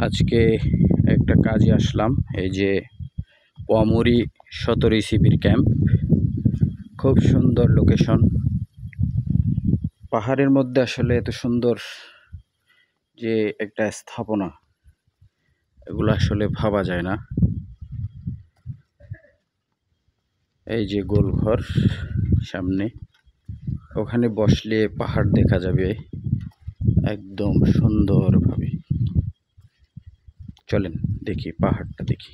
আজকে একটা কাজে আসলাম। এই যে পোয়ামুড়ি 17 শিবির ক্যাম্প, খুব সুন্দর লোকেশন। পাহাড়ের মধ্যে আসলে এত সুন্দর যে একটা স্থাপনা, এগুলো আসলে ভাবা যায় না। এই যে গোলঘর সামনে, ওখানে বসলে পাহাড় দেখা যাবে একদম সুন্দরভাবে। চলেন দেখি, পাহাড়টা দেখি।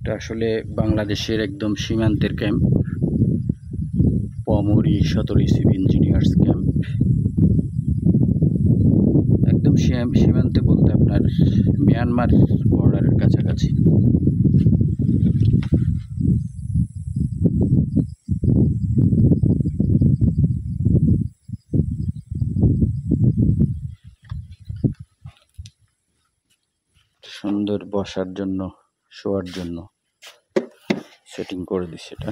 এটা আসলে বাংলাদেশের একদম সীমান্তের ক্যাম্প, পোয়ামুড়ি 17 সিভিল ইঞ্জিনিয়ার্স ক্যাম্প। একদম সীমান্তে বলতে আপনার মিয়ানমার বর্ডারের কাছাকাছি। সুন্দর বসার জন্য, শোয়ার জন্য সেটিং করে দিচ্ছে এটা।